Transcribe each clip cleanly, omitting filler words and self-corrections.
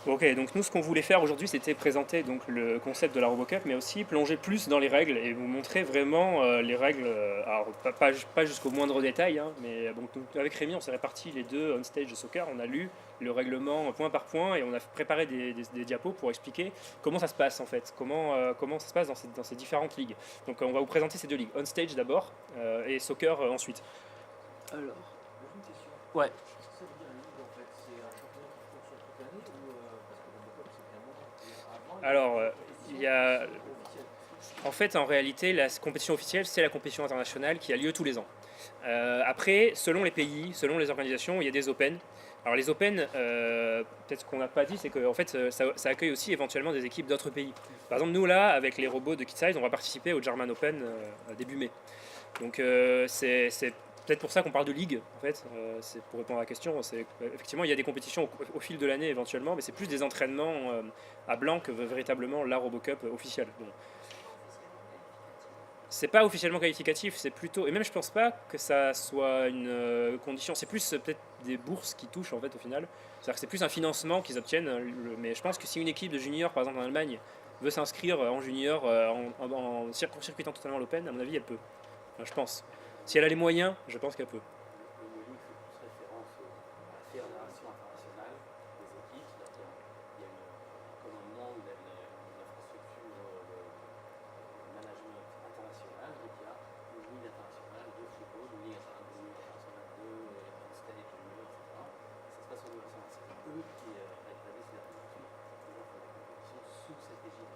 Ok, donc nous ce qu'on voulait faire aujourd'hui c'était présenter donc le concept de la RoboCup mais aussi plonger plus dans les règles et vous montrer vraiment les règles, alors pas jusqu'au moindre détail, hein, mais bon, donc, avec Rémi on s'est réparti les deux on stage de soccer, on a lu le règlement point par point et on a préparé des diapos pour expliquer comment ça se passe en fait, comment ça se passe dans ces différentes ligues. Donc on va vous présenter ces deux ligues, on stage d'abord et soccer ensuite. Alors, Juste une question. ouais. Qu'est-ce que ça veut dire une ligue en fait? C'est un championnat qui se court sur toute l'année ou parce que le Robocop c'est bien longtemps. Avant il y avait Alors, une compétition il y a officielle. En fait, en réalité, la compétition officielle, c'est la compétition internationale qui a lieu tous les ans. Après, selon les pays, selon les organisations, il y a des Open. Alors les Open, peut-être qu'on n'a pas dit, c'est que en fait, ça accueille aussi éventuellement des équipes d'autres pays. Par exemple, nous là, avec les robots de Kidsize, on va participer au German Open début mai. Donc c'est peut-être pour ça qu'on parle de ligue, en fait. C'est pour répondre à la question. Effectivement, il y a des compétitions au fil de l'année éventuellement, mais c'est plus des entraînements à blanc que véritablement la RoboCup officielle. Bon, c'est pas officiellement qualificatif, c'est plutôt. Et même je pense pas que ça soit une condition. C'est plus peut-être des bourses qui touchent en fait au final. C'est-à-dire que c'est plus un financement qu'ils obtiennent. Mais je pense que si une équipe de juniors, par exemple en Allemagne, veut s'inscrire en junior en circuitant totalement l'Open, à mon avis, elle peut. Enfin, je pense. Si elle a les moyens, je pense qu'elle peut. Le mot ligue fait plus référence à la fédération internationale des équipes, c'est-à-dire qu'il y a un commandement, il y a une infrastructure de management international, donc il y a une ligue internationale de football, une ligue internationale de stage junior, etc. Ça se passe au niveau national. C'est eux qui établissent les règles. Ensuite, les gens font des compétitions sous cette égide.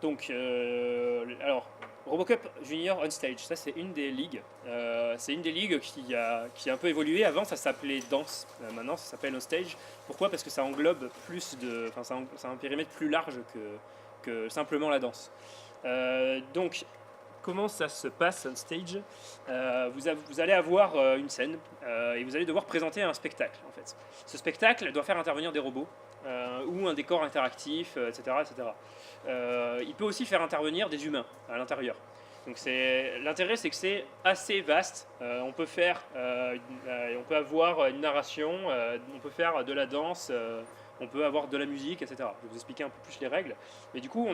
Donc, alors, RoboCup Junior On Stage, ça c'est une des ligues. C'est une des ligues qui a un peu évolué. Avant, ça s'appelait Danse. Maintenant, ça s'appelle On Stage. Pourquoi? Parce que ça englobe plus de. Enfin, ça a un périmètre plus large que simplement la danse. Donc, comment ça se passe on stage? Vous allez avoir une scène et vous allez devoir présenter un spectacle en fait. Ce spectacle doit faire intervenir des robots ou un décor interactif, etc. etc. Il peut aussi faire intervenir des humains à l'intérieur. Donc l'intérêt c'est que c'est assez vaste. On peut avoir une narration, on peut faire de la danse, on peut avoir de la musique, etc. Je vais vous expliquer un peu plus les règles. Mais du coup,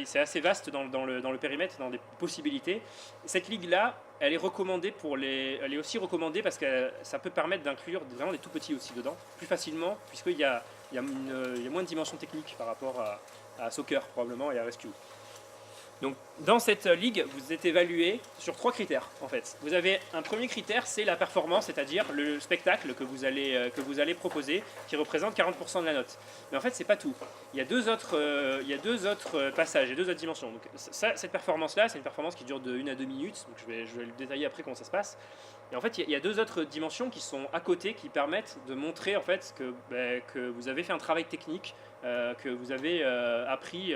c'est assez vaste dans le périmètre, dans des possibilités. Cette ligue-là, elle est aussi recommandée parce que ça peut permettre d'inclure vraiment des tout petits aussi dedans, plus facilement, il y a moins de dimensions techniques par rapport à soccer probablement et à rescue. Donc dans cette ligue, vous êtes évalué sur 3 critères en fait. Vous avez un premier critère, c'est la performance, c'est-à-dire le spectacle que vous allez proposer, qui représente 40% de la note. Mais en fait, c'est pas tout. Il y a deux autres passages, il y a deux autres dimensions. Donc cette performance-là, c'est une performance qui dure de 1 à 2 minutes. Donc je vais le détailler après comment ça se passe. Et en fait, il y a deux autres dimensions qui sont à côté, qui permettent de montrer en fait que vous avez fait un travail technique, que vous avez appris,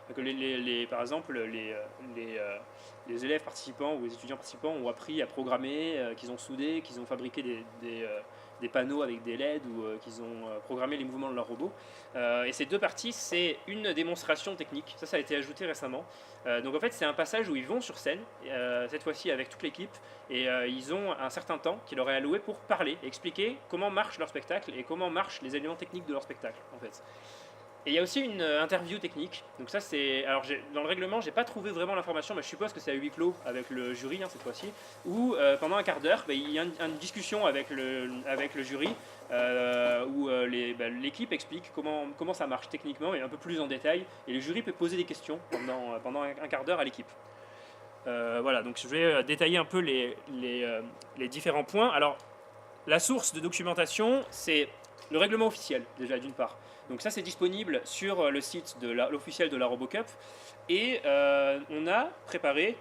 que par exemple les élèves participants ou les étudiants participants ont appris à programmer, qu'ils ont soudé, qu'ils ont fabriqué des panneaux avec des LED ou qu'ils ont programmé les mouvements de leur robot. Et ces deux parties, c'est une démonstration technique. Ça a été ajouté récemment. Donc en fait, c'est un passage où ils vont sur scène, cette fois-ci avec toute l'équipe, et ils ont un certain temps qui leur est alloué pour parler, expliquer comment marche leur spectacle et comment marchent les éléments techniques de leur spectacle en fait. Et il y a aussi une interview technique. Donc ça c'est, alors dans le règlement j'ai pas trouvé vraiment l'information, mais je suppose que c'est à huis clos avec le jury cette fois-ci, où pendant un quart d'heure il y a une discussion avec le jury où l'équipe explique comment ça marche techniquement et un peu plus en détail, et le jury peut poser des questions pendant un quart d'heure à l'équipe. Voilà, donc je vais détailler un peu les différents points. Alors, la source de documentation, c'est le règlement officiel, déjà d'une part. Donc ça, c'est disponible sur le site de l'officiel de la RoboCup. Et on a préparé,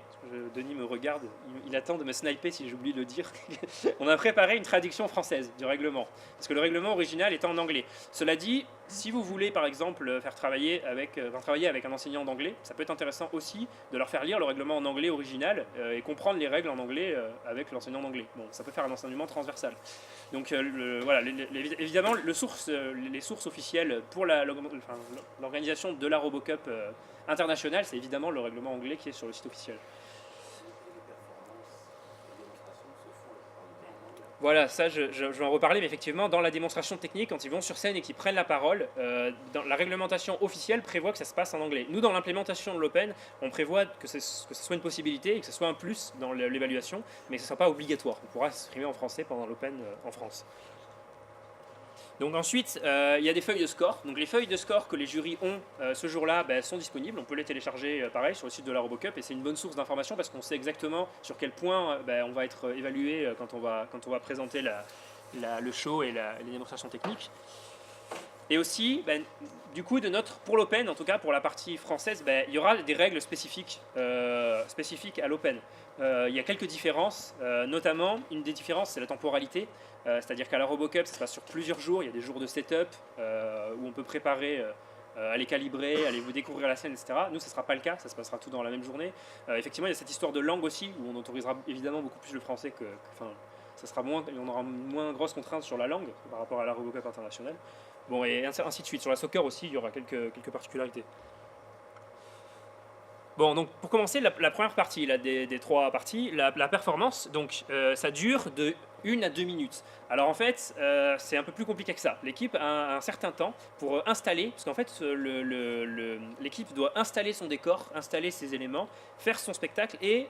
Denis me regarde, il attend de me sniper si j'oublie de le dire. On a préparé une traduction française du règlement, parce que le règlement original est en anglais. Cela dit, si vous voulez par exemple travailler avec un enseignant d'anglais, ça peut être intéressant aussi de leur faire lire le règlement en anglais original et comprendre les règles en anglais avec l'enseignant d'anglais. Bon, ça peut faire un enseignement transversal. Donc voilà, évidemment, les sources officielles pour l'organisation de la RoboCup internationale, c'est évidemment le règlement anglais qui est sur le site officiel. Et les performances, il y a des Voilà, ça je vais en reparler, mais effectivement, dans la démonstration technique, quand ils vont sur scène et qu'ils prennent la parole, dans la réglementation officielle prévoit que ça se passe en anglais. Nous, dans l'implémentation de l'Open, on prévoit que ce soit une possibilité et que ce soit un plus dans l'évaluation, mais que ce ne soit pas obligatoire. On pourra s'exprimer en français pendant l'Open en France. Donc ensuite, il y a des feuilles de score. Donc les feuilles de score que les jurys ont ce jour-là sont disponibles. On peut les télécharger pareil sur le site de la RoboCup et c'est une bonne source d'information parce qu'on sait exactement sur quel point on va être évalué quand on va présenter le show et les démonstrations techniques. Et aussi, du coup, pour l'Open, en tout cas pour la partie française, il y aura des règles spécifiques à l'Open. Il y a quelques différences, notamment une des différences c'est la temporalité. C'est-à-dire qu'à la RoboCup, ça se passe sur plusieurs jours. Il y a des jours de setup où on peut préparer, aller calibrer, aller vous découvrir la scène, etc. Nous, ça ne sera pas le cas, ça se passera tout dans la même journée. Effectivement, il y a cette histoire de langue aussi, où on autorisera évidemment beaucoup plus le français ça sera on aura moins grosse contrainte sur la langue par rapport à la RoboCup internationale. Bon, et ainsi de suite. Sur la soccer aussi, il y aura quelques particularités. Bon, donc pour commencer, la première partie des trois parties, la performance, donc ça dure de 1 à 2 minutes. Alors en fait, c'est un peu plus compliqué que ça. L'équipe a un certain temps pour installer, parce qu'en fait, l'équipe doit installer son décor, installer ses éléments, faire son spectacle et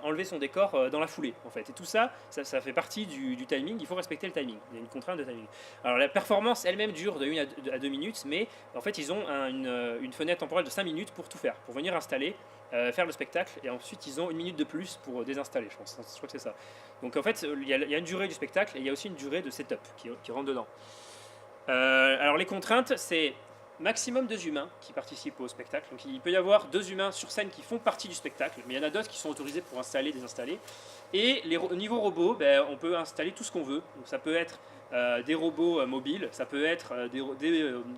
enlever son décor dans la foulée. En fait. Et tout ça, ça fait partie du timing. Il faut respecter le timing. Il y a une contrainte de timing. Alors la performance elle-même dure de 1 à 2 minutes, mais en fait, ils ont une fenêtre temporelle de 5 minutes pour tout faire, pour venir installer, faire le spectacle, et ensuite ils ont 1 minute de plus pour désinstaller, je crois que c'est ça. Donc en fait, il y a une durée du spectacle et il y a aussi une durée de setup qui rentre dedans. Alors les contraintes, c'est maximum 2 humains qui participent au spectacle. Donc il peut y avoir 2 humains sur scène qui font partie du spectacle, mais il y en a d'autres qui sont autorisés pour installer, désinstaller. Et au niveau robot, on peut installer tout ce qu'on veut. Donc ça peut être des robots mobiles, ça peut être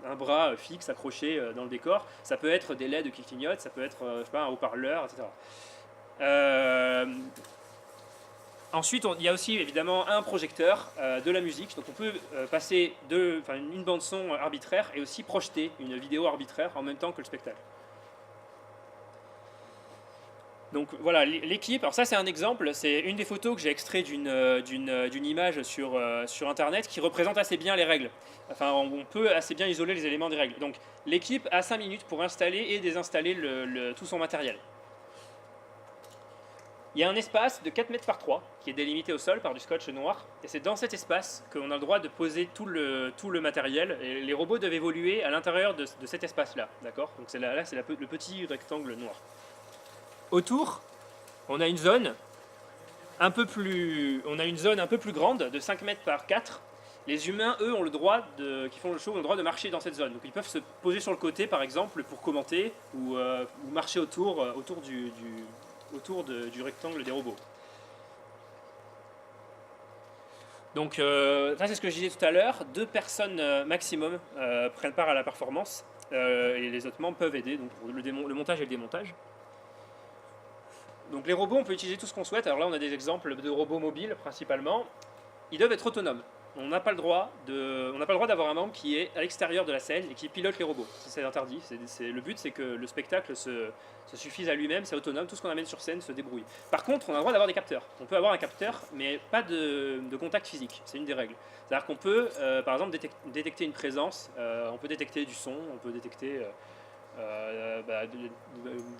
un bras fixe accroché dans le décor, ça peut être des LED qui clignotent, ça peut être un haut-parleur, etc. Ensuite, il y a aussi évidemment un projecteur, de la musique, donc on peut passer une bande son arbitraire et aussi projeter une vidéo arbitraire en même temps que le spectacle. Donc voilà, l'équipe, alors ça c'est un exemple, c'est une des photos que j'ai extrait d'une image sur internet qui représente assez bien les règles. Enfin, on peut assez bien isoler les éléments des règles. Donc l'équipe a 5 minutes pour installer et désinstaller tout son matériel. Il y a un espace de 4 mètres par 3 qui est délimité au sol par du scotch noir. Et c'est dans cet espace qu'on a le droit de poser tout le matériel. Et les robots doivent évoluer à l'intérieur de cet espace-là. D'accord ? Donc là, c'est le petit rectangle noir. Autour, on a une zone un peu plus grande, de 5 mètres par 4. Les humains, eux, qui font le show, ont le droit de marcher dans cette zone. Donc ils peuvent se poser sur le côté, par exemple, pour commenter ou marcher autour du rectangle des robots. Donc ça c'est ce que je disais tout à l'heure, 2 personnes maximum prennent part à la performance et les autres membres peuvent aider donc, pour le montage et le démontage. Donc les robots, on peut utiliser tout ce qu'on souhaite. Alors là on a des exemples de robots mobiles principalement. Ils doivent être autonomes. On n'a pas le droit d'avoir un membre qui est à l'extérieur de la scène et qui pilote les robots. C'est interdit. Le but, c'est que le spectacle se suffise à lui-même, c'est autonome. Tout ce qu'on amène sur scène se débrouille. Par contre, on a le droit d'avoir des capteurs. On peut avoir un capteur, mais pas de contact physique. C'est une des règles. C'est-à-dire qu'on peut, par exemple, détecter une présence. On peut détecter du son. On peut détecter des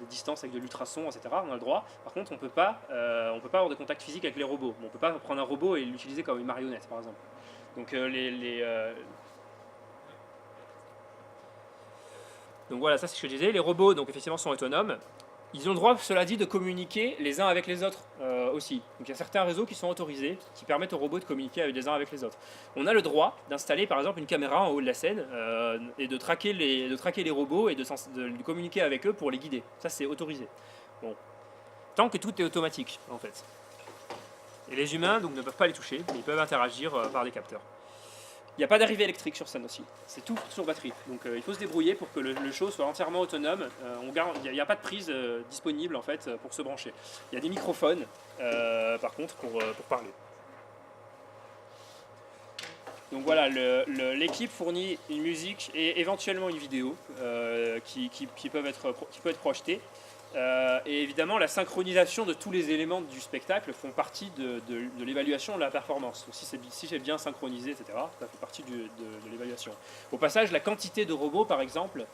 distances avec de l'ultrason, etc. On a le droit. Par contre, on peut pas avoir de contact physique avec les robots. On peut pas prendre un robot et l'utiliser comme une marionnette, par exemple. Donc donc voilà, ça c'est ce que je disais. Les robots, donc effectivement, sont autonomes. Ils ont le droit, cela dit, de communiquer les uns avec les autres aussi. Donc il y a certains réseaux qui sont autorisés, qui permettent aux robots de communiquer les uns avec les autres. On a le droit d'installer par exemple une caméra en haut de la scène et de traquer les robots et de communiquer avec eux pour les guider. Ça c'est autorisé. Bon. Tant que tout est automatique en fait. Et les humains donc, ne peuvent pas les toucher, mais ils peuvent interagir par des capteurs. Il n'y a pas d'arrivée électrique sur scène aussi, c'est tout sur batterie. Donc il faut se débrouiller pour que le show soit entièrement autonome. Il n'y a pas de prise disponible en fait pour se brancher. Il y a des microphones par contre pour parler. Donc voilà, l'équipe fournit une musique et éventuellement une vidéo qui peut être projetée. Et évidemment, la synchronisation de tous les éléments du spectacle font partie de l'évaluation de la performance. Donc, si c'est bien synchronisé, etc., ça fait partie de l'évaluation. Au passage, la quantité de robots, par exemple,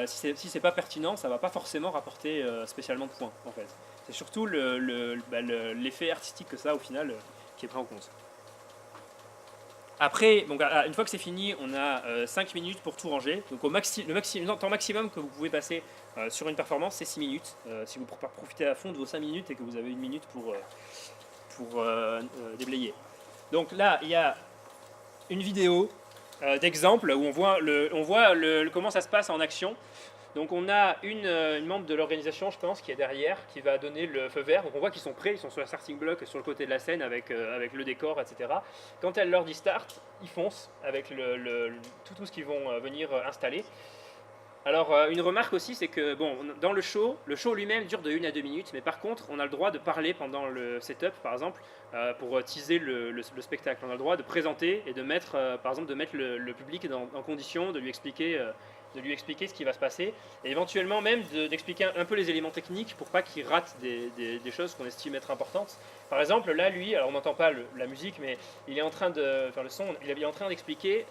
si c'est pas pertinent, ça va pas forcément rapporter spécialement de points, en fait. C'est surtout l'effet artistique que ça, au final, qui est pris en compte. Après, donc, une fois que c'est fini, on a 5 minutes pour tout ranger. Donc le temps maximum que vous pouvez passer sur une performance, c'est 6 minutes. Si vous profitez à fond de vos 5 minutes et que vous avez 1 minute pour déblayer. Donc là, il y a une vidéo d'exemple où on voit comment ça se passe en action. Donc on a une membre de l'organisation, je pense, qui est derrière, qui va donner le feu vert. Donc on voit qu'ils sont prêts, ils sont sur la starting block, sur le côté de la scène avec le décor, etc. Quand elle leur dit start, ils foncent avec tout ce qu'ils vont venir installer. Alors une remarque aussi, c'est que bon, dans le show lui-même dure de 1 à 2 minutes, mais par contre on a le droit de parler pendant le setup, par exemple, pour teaser le spectacle. On a le droit de présenter et de mettre, par exemple, le public en condition de lui expliquer ce qui va se passer, et éventuellement même d'expliquer un peu les éléments techniques pour pas qu'il rate des choses qu'on estime être importantes. Par exemple, là, lui, alors on n'entend pas la musique, mais il est en train de faire le son, il est en train d'expliquer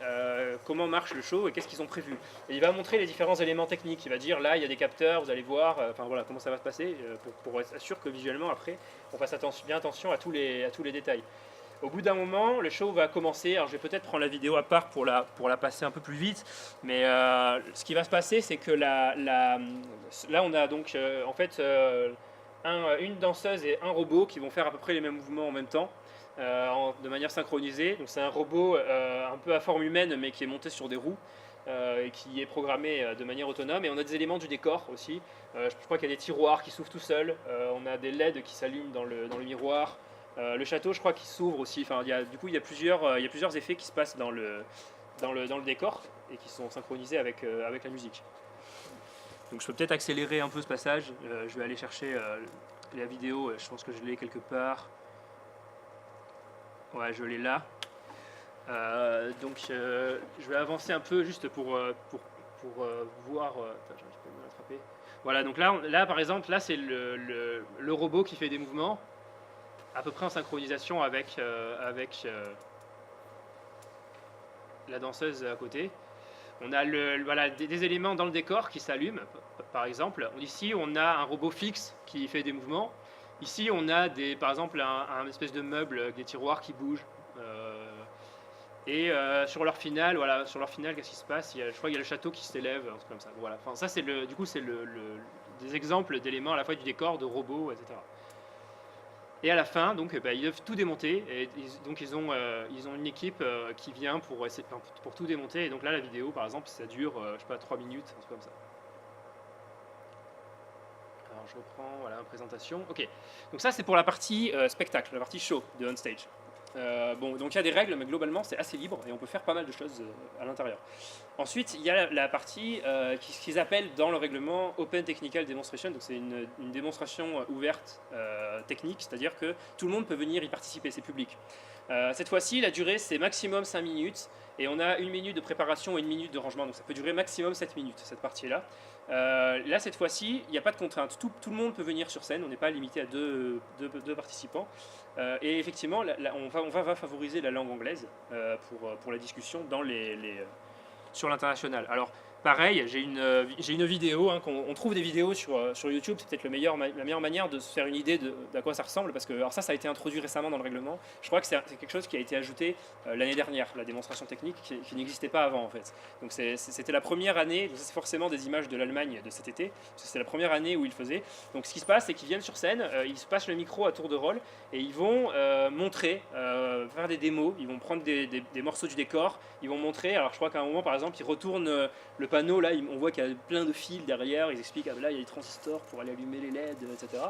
comment marche le show et qu'est-ce qu'ils ont prévu. Et il va montrer les différents éléments techniques. Il va dire, là, il y a des capteurs, vous allez voir, enfin voilà, comment ça va se passer, pour être sûr que visuellement, après, on fasse bien attention à tous les détails. Au bout d'un moment, le show va commencer. Alors, je vais peut-être prendre la vidéo à part pour la passer un peu plus vite. Mais ce qui va se passer, c'est que là, on a donc en fait une danseuse et un robot qui vont faire à peu près les mêmes mouvements en même temps, de manière synchronisée. Donc, c'est un robot un peu à forme humaine, mais qui est monté sur des roues. Et qui est programmé de manière autonome. Et on a des éléments du décor aussi. Je crois qu'il y a des tiroirs qui s'ouvrent tout seuls. On a des LED qui s'allument dans le miroir. Le château, je crois qu'il s'ouvre aussi. Enfin, il y a plusieurs effets qui se passent dans le décor et qui sont synchronisés avec la musique. Donc je peux peut-être accélérer un peu ce passage. Je vais aller chercher la vidéo. Je pense que je l'ai quelque part. Ouais, je l'ai là. Donc je vais avancer un peu juste pour voir. Attends, je peux me rattraper. Voilà, donc là par exemple, là c'est le robot qui fait des mouvements à peu près en synchronisation avec la danseuse à côté. On a des éléments dans le décor qui s'allument, par exemple. Ici, on a un robot fixe qui fait des mouvements. Ici, on a par exemple un espèce de meuble avec des tiroirs qui bougent. Et sur leur finale, qu'est-ce qui se passe? Je crois qu'il y a le château qui s'élève, un truc comme ça. Voilà. Enfin, ça, c'est des exemples d'éléments à la fois du décor, de robots, etc. Et à la fin, donc, ils doivent tout démonter. Et donc, ils ont une équipe qui vient pour tout démonter. Et donc là, la vidéo, par exemple, ça dure, je sais pas, 3 minutes, un truc comme ça. Alors, je reprends, voilà, présentation. Ok. Donc ça, c'est pour la partie spectacle, la partie show de On Stage. Bon, donc il y a des règles, mais globalement c'est assez libre et on peut faire pas mal de choses à l'intérieur. Ensuite, il y a la partie qu'ils appellent dans le règlement Open Technical Demonstration, donc c'est une démonstration ouverte technique, c'est-à-dire que tout le monde peut venir y participer, c'est public. Cette fois-ci, la durée c'est maximum 5 minutes et on a 1 minute de préparation et 1 minute de rangement, donc ça peut durer maximum 7 minutes cette partie-là. Là, cette fois-ci, il n'y a pas de contrainte. Tout le monde peut venir sur scène, on n'est pas limité à deux participants. Et effectivement, on va favoriser la langue anglaise pour la discussion sur l'international. Alors, pareil, j'ai une vidéo, on trouve des vidéos sur YouTube, c'est peut-être la meilleure manière de se faire une idée d'à quoi ça ressemble, parce que alors ça a été introduit récemment dans le règlement. Je crois que c'est quelque chose qui a été ajouté l'année dernière, la démonstration technique, qui n'existait pas avant en fait. Donc c'était la première année, c'est forcément des images de l'Allemagne de cet été, c'est la première année où ils faisaient. Donc ce qui se passe, c'est qu'ils viennent sur scène, ils se passent le micro à tour de rôle, et ils vont montrer, faire des démos, ils vont prendre des morceaux du décor, ils vont montrer, alors je crois qu'à un moment par exemple, ils retournent le panneau, là, on voit qu'il y a plein de fils derrière, ils expliquent, là, il y a des transistors pour aller allumer les LED, etc.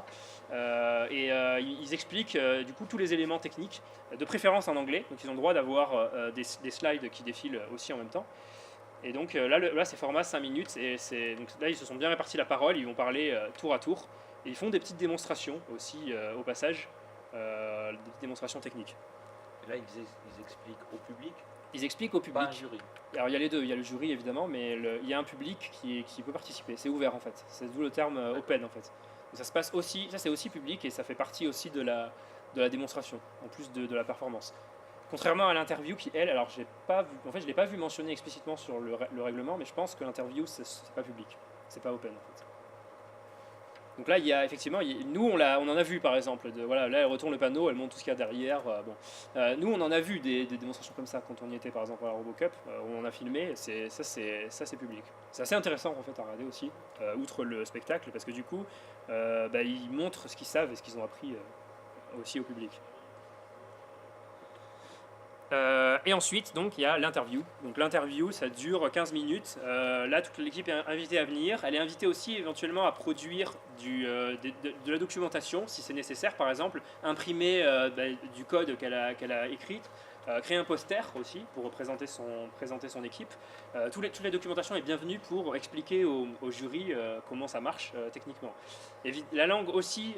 Ils expliquent du coup tous les éléments techniques, de préférence en anglais, donc ils ont le droit d'avoir des slides qui défilent aussi en même temps. Et donc là c'est format 5 minutes, et donc là ils se sont bien répartis la parole, ils vont parler tour à tour, et ils font des petites démonstrations aussi au passage, des petites démonstrations techniques. Et là ils expliquent au public. ils expliquent au public. Pas un jury. Alors il y a les deux, il y a le jury évidemment, mais il y a un public qui peut participer. C'est ouvert en fait. C'est d'où le terme open en fait. Donc ça se passe aussi, ça c'est aussi public et ça fait partie aussi de la démonstration, en plus de la performance. Contrairement à l'interview qui elle, alors j'ai pas vu, en fait je l'ai pas vu mentionné explicitement sur le règlement, mais je pense que l'interview c'est pas public, c'est pas open en fait. Donc là, il y a effectivement, nous on en a vu par exemple, voilà, là elle retourne le panneau, elle montre tout ce qu'il y a derrière. Nous on en a vu des démonstrations comme ça quand on y était par exemple à la RoboCup, où on a filmé, ça c'est public. C'est assez intéressant en fait à regarder aussi, outre le spectacle, parce que du coup, ils montrent ce qu'ils savent et ce qu'ils ont appris aussi au public. Et ensuite, donc, il y a l'interview. Donc l'interview, ça dure 15 minutes. Là, toute l'équipe est invitée à venir. Elle est invitée aussi éventuellement à produire de la documentation, si c'est nécessaire, par exemple, imprimer du code qu'elle a écrit, créer un poster aussi pour présenter son équipe. Toute la documentation est bienvenue pour expliquer au jury comment ça marche techniquement. Et la langue aussi,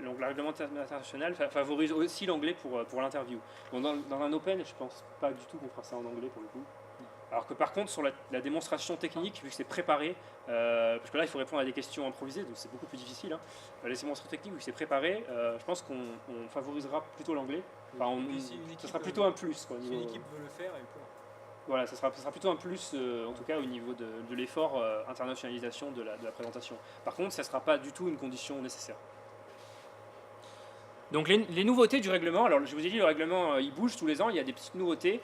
donc la réglementation internationale favorise aussi l'anglais pour l'interview. Bon, dans un open, je pense pas du tout qu'on fera ça en anglais pour le coup. Alors que par contre, sur la démonstration technique, vu que c'est préparé, parce que là il faut répondre à des questions improvisées, donc c'est beaucoup plus difficile. Les démonstrations techniques, vu que c'est préparé, je pense qu'on favorisera plutôt l'anglais. Enfin, ça sera plutôt un plus. Quoi, si une équipe veut le faire, elle peut. Voilà, ça sera plutôt un plus, en tout cas au niveau de l'effort internationalisation de la présentation. Par contre, ça ne sera pas du tout une condition nécessaire. Donc les nouveautés du règlement, alors je vous ai dit le règlement il bouge tous les ans, il y a des petites nouveautés.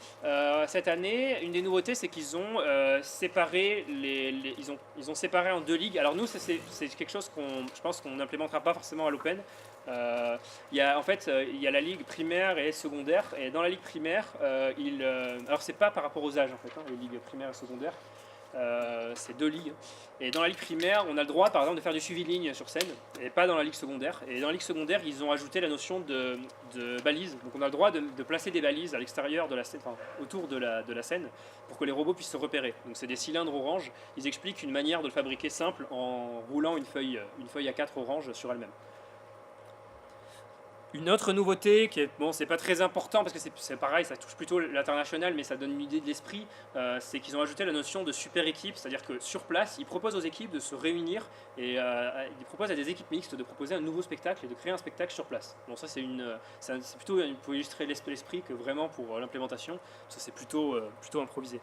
Cette année, une des nouveautés c'est qu'ils ont séparé ils ont séparé en deux ligues. Alors nous c'est quelque chose je pense qu'on n'implémentera pas forcément à l'Open. Il y a la ligue primaire et secondaire, et dans la ligue primaire, alors c'est pas par rapport aux âges en fait, les ligues primaires et secondaires. C'est deux ligues. Et dans la ligue primaire, on a le droit par exemple de faire du suivi de ligne sur scène, et pas dans la ligue secondaire. Et dans la ligue secondaire, ils ont ajouté la notion de balises. Donc on a le droit de placer des balises à l'extérieur de la scène, enfin, autour de la scène, pour que les robots puissent se repérer. Donc c'est des cylindres orange. Ils expliquent une manière de le fabriquer simple en roulant une feuille A4 orange sur elle-même. Une autre nouveauté, qui est, bon, c'est pas très important parce que c'est pareil, ça touche plutôt l'international, mais ça donne une idée de l'esprit, c'est qu'ils ont ajouté la notion de super équipe, c'est-à-dire que sur place, ils proposent aux équipes de se réunir et ils proposent à des équipes mixtes de proposer un nouveau spectacle et de créer un spectacle sur place. Bon, ça c'est plutôt pour illustrer l'esprit que vraiment pour l'implémentation, ça c'est plutôt improvisé.